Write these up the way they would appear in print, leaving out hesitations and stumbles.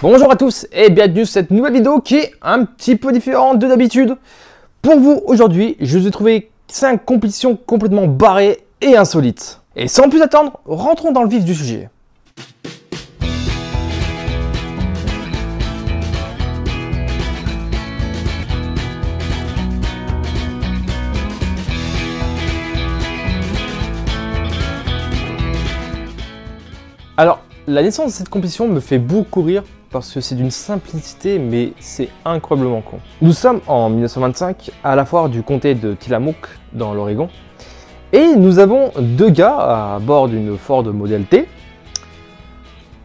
Bonjour à tous et bienvenue sur cette nouvelle vidéo qui est un petit peu différente de d'habitude. Pour vous, aujourd'hui, je vous ai trouvé 5 compétitions complètement barrées et insolites. Et sans plus attendre, rentrons dans le vif du sujet. Alors, la naissance de cette compétition me fait beaucoup rire parce que c'est d'une simplicité, mais c'est incroyablement con. Nous sommes en 1925 à la foire du comté de Tillamook dans l'Oregon et nous avons deux gars à bord d'une Ford Model T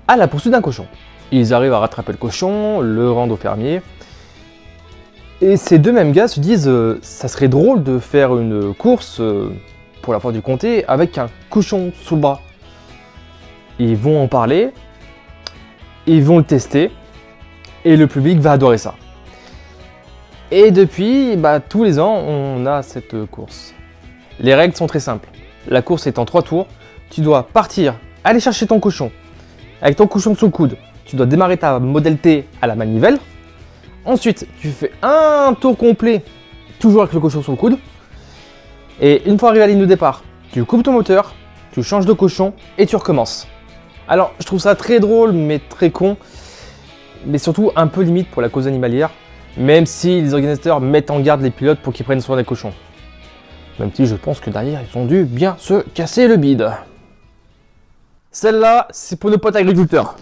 à la poursuite d'un cochon. Ils arrivent à rattraper le cochon, le rendre au fermier et ces deux mêmes gars se disent ça serait drôle de faire une course pour la foire du comté avec un cochon sous le bras. Ils vont en parler, ils vont le tester, et le public va adorer ça. Et depuis, tous les ans, on a cette course. Les règles sont très simples. La course est en 3 tours. Tu dois partir, aller chercher ton cochon. Avec ton cochon sous le coude, tu dois démarrer ta Model T à la manivelle. Ensuite, tu fais un tour complet, toujours avec le cochon sous le coude. Et une fois arrivé à la ligne de départ, tu coupes ton moteur, tu changes de cochon et tu recommences. Alors, je trouve ça très drôle, mais très con, mais surtout un peu limite pour la cause animalière, même si les organisateurs mettent en garde les pilotes pour qu'ils prennent soin des cochons. Même si je pense que derrière, ils ont dû bien se casser le bide. Celle-là, c'est pour nos potes agriculteurs.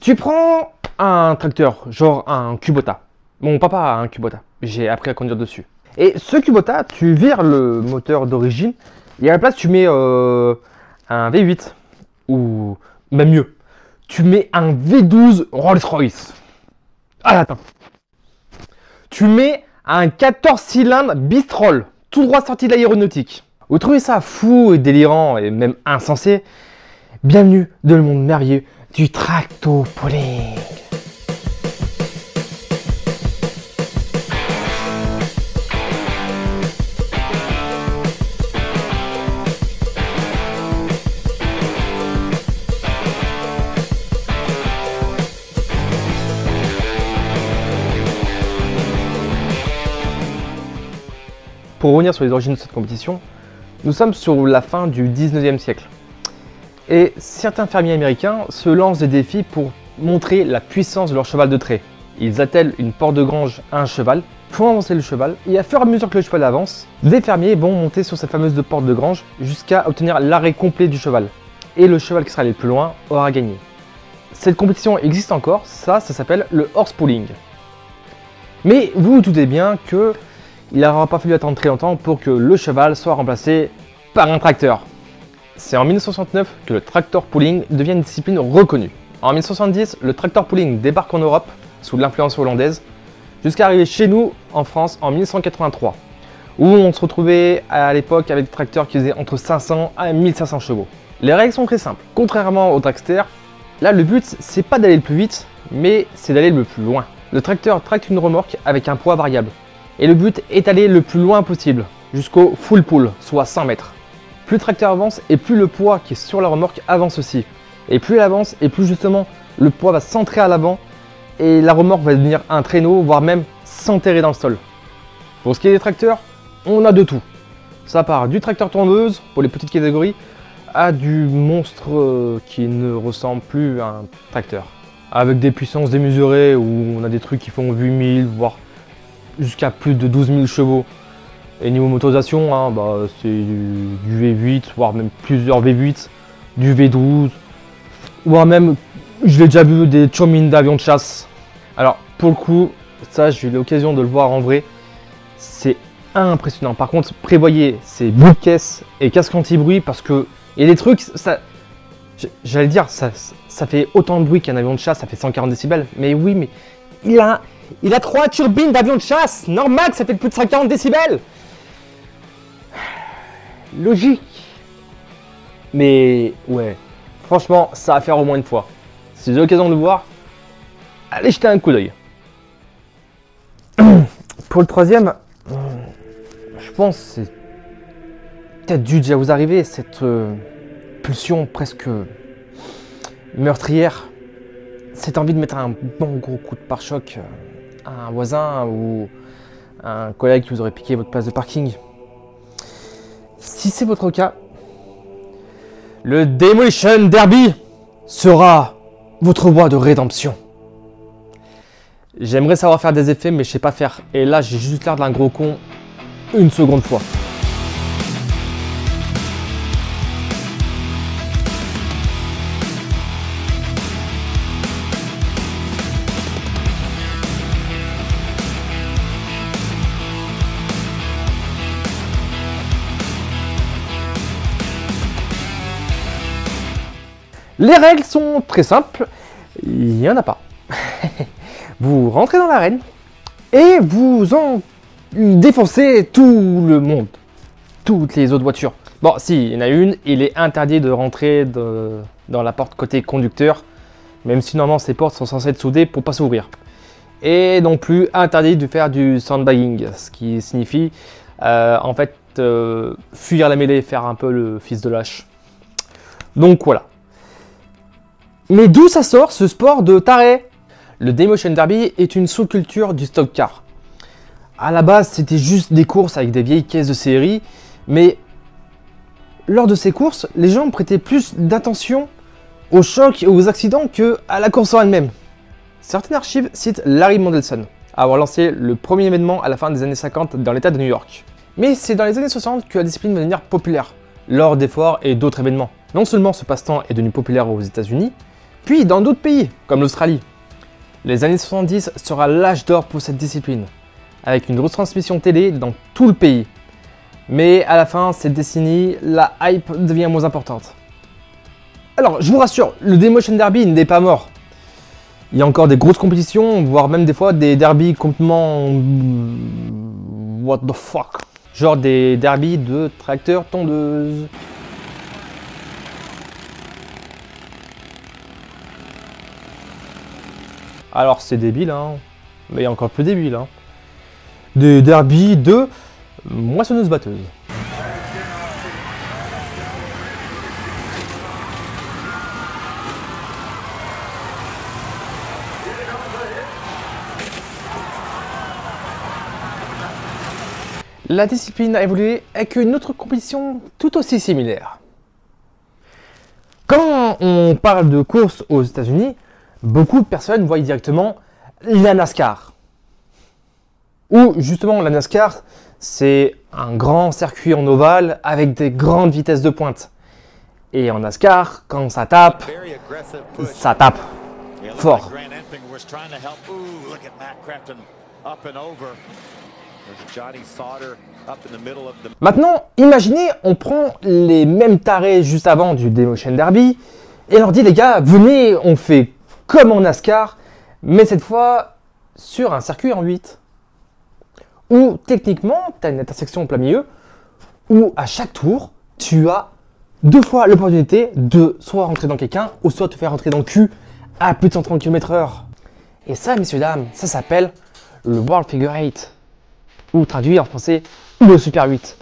Tu prends un tracteur, genre un Kubota. Mon papa a un Kubota, j'ai appris à conduire dessus. Et ce Kubota, tu vires le moteur d'origine, et à la place, tu mets un V8. Ou même mieux, tu mets un V12 Rolls-Royce. Ah attends. Tu mets un 14 cylindres Bistrol, tout droit sorti de l'aéronautique. Vous trouvez ça fou et délirant et même insensé? Bienvenue dans le monde merveilleux du tractopooling. Pour revenir sur les origines de cette compétition, nous sommes sur la fin du 19e siècle. Et certains fermiers américains se lancent des défis pour montrer la puissance de leur cheval de trait. Ils attellent une porte de grange à un cheval, font avancer le cheval, et à fur et à mesure que le cheval avance, des fermiers vont monter sur cette fameuse porte de grange jusqu'à obtenir l'arrêt complet du cheval. Et le cheval qui sera allé le plus loin aura gagné. Cette compétition existe encore, ça s'appelle le horse pulling. Mais vous vous doutez bien que il n'aura pas fallu attendre très longtemps pour que le cheval soit remplacé par un tracteur. C'est en 1969 que le tractor pulling devient une discipline reconnue. En 1970, le tractor pulling débarque en Europe sous l'influence hollandaise, jusqu'à arriver chez nous en France en 1983, où on se retrouvait à l'époque avec des tracteurs qui faisaient entre 500 à 1500 chevaux. Les règles sont très simples. Contrairement au dragster, là le but c'est pas d'aller le plus vite, mais c'est d'aller le plus loin. Le tracteur tracte une remorque avec un poids variable. Et le but est d'aller le plus loin possible, jusqu'au full pull, soit 100 mètres. Plus le tracteur avance et plus le poids qui est sur la remorque avance aussi. Et plus elle avance et plus justement le poids va centrer à l'avant et la remorque va devenir un traîneau, voire même s'enterrer dans le sol. Pour ce qui est des tracteurs, on a de tout. Ça part du tracteur tondeuse pour les petites catégories à du monstre qui ne ressemble plus à un tracteur. Avec des puissances démesurées où on a des trucs qui font 8000 voire jusqu'à plus de 12 000 chevaux. Et niveau motorisation, c'est du V8, voire même plusieurs V8, du V12, voire même, je l'ai déjà vu, des chomines d'avions de chasse. Alors, pour le coup, ça, j'ai eu l'occasion de le voir en vrai, c'est impressionnant. Par contre, prévoyez ces bouts de caisse et casque anti-bruit parce que il y a des trucs, j'allais dire, ça fait autant de bruit qu'un avion de chasse, ça fait 140 décibels. Mais oui, mais il a 3 turbines d'avion de chasse, normal que ça fait plus de 140 décibels. Logique. Mais ouais, franchement, ça va faire au moins une fois. Si vous avez l'occasion de le voir, allez jeter un coup d'œil. Pour le troisième, je pense que c'est peut-être dû déjà vous arriver, cette pulsion presque meurtrière. cette envie de mettre un bon gros coup de pare-choc à un voisin ou à un collègue qui vous aurait piqué votre place de parking. Si c'est votre cas, le Demolition Derby sera votre voie de rédemption. J'aimerais savoir faire des effets, mais je sais pas faire. Et là, j'ai juste l'air d'un gros con une seconde fois. Les règles sont très simples, il n'y en a pas. Vous rentrez dans l'arène et vous en défoncez tout le monde, toutes les autres voitures. Bon, si, il y en a une, il est interdit de rentrer dans la porte côté conducteur, même si normalement ces portes sont censées être soudées pour pas s'ouvrir. Et non plus interdit de faire du sandbagging, ce qui signifie en fait fuir la mêlée, faire un peu le fils de lâche. Donc voilà. Mais d'où ça sort ce sport de taré? Le Demolition Derby est une sous-culture du stock car. À la base, c'était juste des courses avec des vieilles caisses de série, mais lors de ces courses, les gens prêtaient plus d'attention aux chocs et aux accidents qu'à la course en elle-même. Certaines archives citent Larry Mendelson, avoir lancé le premier événement à la fin des années 50 dans l'état de New York. Mais c'est dans les années 60 que la discipline va devenir populaire, lors des foires et d'autres événements. Non seulement ce passe-temps est devenu populaire aux États-Unis, puis dans d'autres pays, comme l'Australie. Les années 70 sera l'âge d'or pour cette discipline, avec une retransmission télé dans tout le pays. Mais à la fin de cette décennie, la hype devient moins importante. Alors, je vous rassure, le Demolition Derby n'est pas mort. Il y a encore des grosses compétitions, voire même des fois des derbies complètement... what the fuck. Genre des derbies de tracteurs tondeuses. Alors c'est débile, hein, mais encore plus débile. Hein. Des derbies de moissonneuses-batteuses. La discipline a évolué avec une autre compétition tout aussi similaire. Quand on parle de course aux États-Unis, beaucoup de personnes voient directement la NASCAR. Ou justement la NASCAR, c'est un grand circuit en ovale avec des grandes vitesses de pointe. Et en NASCAR, quand ça tape fort. Maintenant, imaginez, on prend les mêmes tarés juste avant du Demolition Derby et on leur dit les gars, venez, on fait comme en NASCAR, mais cette fois sur un circuit en 8. Où techniquement, tu as une intersection en plein milieu, où à chaque tour, tu as deux fois l'opportunité de soit rentrer dans quelqu'un, ou soit te faire rentrer dans le cul à plus de 130 km/h. Et ça, messieurs, dames, ça s'appelle le World Figure 8, ou traduit en français, le Super 8.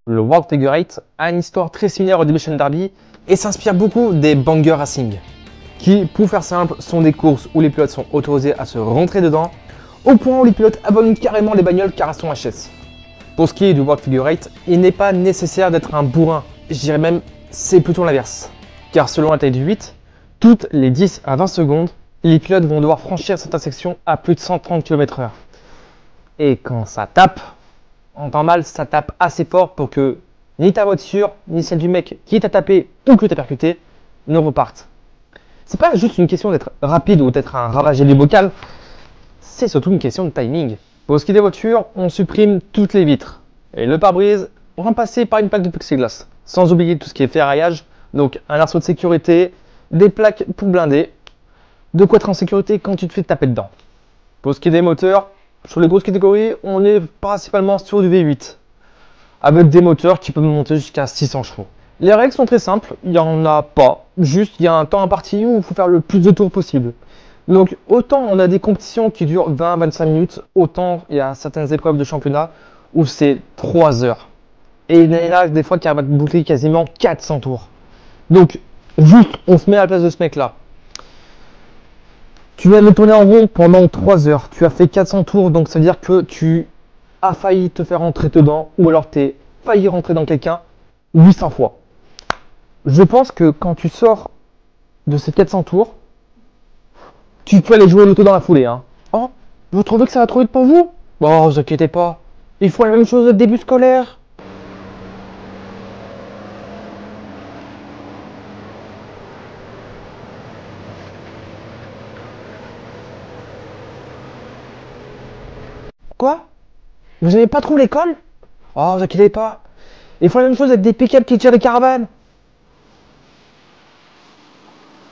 Le World Figure 8 a une histoire très similaire au Demolition Derby et s'inspire beaucoup des Banger Racing, qui, pour faire simple, sont des courses où les pilotes sont autorisés à se rentrer dedans, au point où les pilotes abandonnent carrément les bagnoles car elles sont HS. Pour ce qui est du World Figure 8, il n'est pas nécessaire d'être un bourrin, je dirais même c'est plutôt l'inverse. Car selon la taille du 8, toutes les 10 à 20 secondes, les pilotes vont devoir franchir cette intersection à plus de 130 km/h. Et quand ça tape, en temps mal, ça tape assez fort pour que ni ta voiture, ni celle du mec qui t'a tapé ou que t'as percuté ne repartent. C'est pas juste une question d'être rapide ou d'être un ravagé du bocal, c'est surtout une question de timing. Pour ce qui est des voitures, on supprime toutes les vitres et le pare-brise remplacé par une plaque de plexiglas. Sans oublier tout ce qui est ferraillage, donc un arceau de sécurité, des plaques pour blinder, de quoi être en sécurité quand tu te fais taper dedans. Pour ce qui est des moteurs, sur les grosses catégories, on est principalement sur du V8. Avec des moteurs qui peuvent monter jusqu'à 600 chevaux. Les règles sont très simples, il n'y en a pas. Juste, il y a un temps imparti où il faut faire le plus de tours possible. Donc, autant on a des compétitions qui durent 20-25 minutes, autant il y a certaines épreuves de championnat où c'est 3 heures. Et il y en a des fois qui arrivent à boucler quasiment 400 tours. Donc, juste, on se met à la place de ce mec-là. Tu viens de tourner en rond pendant 3 heures. Tu as fait 400 tours, donc ça veut dire que tu as failli te faire rentrer dedans, ou alors tu as failli rentrer dans quelqu'un 800 fois. Je pense que quand tu sors de ces 400 tours, tu peux aller jouer au loto dans la foulée. Hein. Oh, vous trouvez que ça va trop vite pour vous? Bon, vous inquiétez pas. Ils font la même chose au début scolaire. Quoi? Vous n'aimez pas trop l'école? Oh, vous inquiétez pas. Ils font la même chose avec des pick-up qui tirent les caravanes.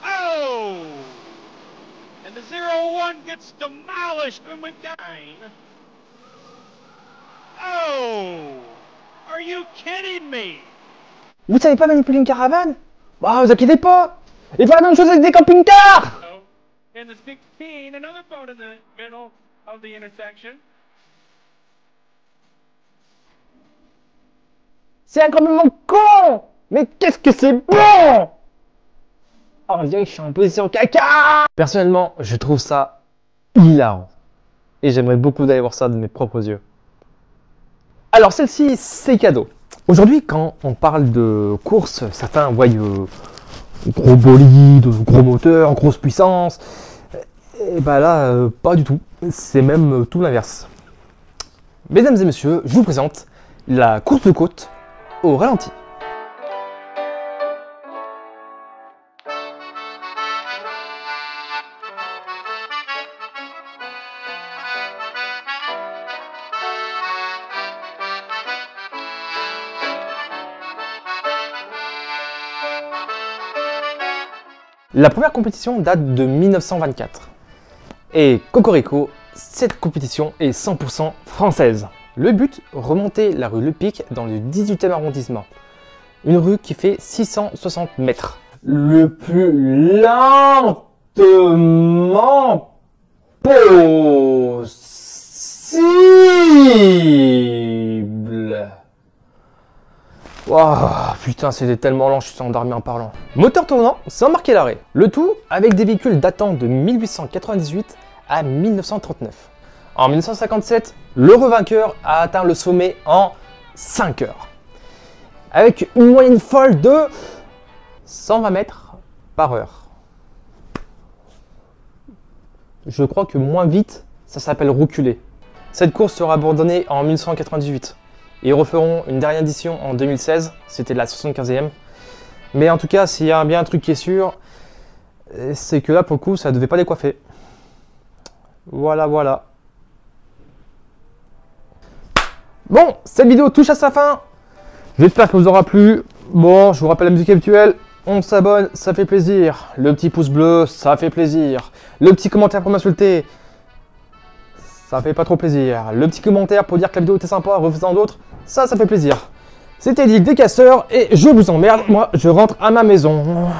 Oh! And the 0-1 gets demolished from Medine. Oh! Are you kidding me? Vous savez pas manipuler une caravane? Oh, vous inquiétez pas. Ils font la même chose avec des camping-cars. Oh, and the 16, another boat in the middle of the intersection. C'est incroyablement con. Mais qu'est-ce que c'est bon. Oh, on dirait que je suis un peu sur caca. Personnellement, je trouve ça hilarant. Et j'aimerais beaucoup d'aller voir ça de mes propres yeux. Alors celle-ci, c'est cadeau. Aujourd'hui, quand on parle de course, certains voient gros bolide, gros moteur, grosse puissance. Et bah là, pas du tout. C'est même tout l'inverse. Mesdames et messieurs, je vous présente la course de côte au ralenti. La première compétition date de 1924. Et cocorico, cette compétition est 100% française. Le but, remonter la rue Le Pic dans le 18e arrondissement. Une rue qui fait 660 mètres. Le plus lentement possible. Waouh, putain, c'était tellement lent, je suis endormi en parlant. Moteur tournant sans marquer l'arrêt. Le tout avec des véhicules datant de 1898 à 1939. En 1957, le revainqueur a atteint le sommet en 5 heures. Avec une moyenne folle de 120 mètres par heure. Je crois que moins vite, ça s'appelle reculer. Cette course sera abandonnée en 1998. Ils referont une dernière édition en 2016, c'était la 75e. Mais en tout cas, s'il y a bien un truc qui est sûr, c'est que là, pour le coup, ça ne devait pas les coiffer. Voilà, voilà. Bon, cette vidéo touche à sa fin. J'espère que vous aura plu. Bon, je vous rappelle la musique habituelle. On s'abonne, ça fait plaisir. Le petit pouce bleu, ça fait plaisir. Le petit commentaire pour m'insulter, ça fait pas trop plaisir. Le petit commentaire pour dire que la vidéo était sympa, refaisant d'autres, ça fait plaisir. C'était Dick des Casseurs et je vous emmerde. Moi, je rentre à ma maison.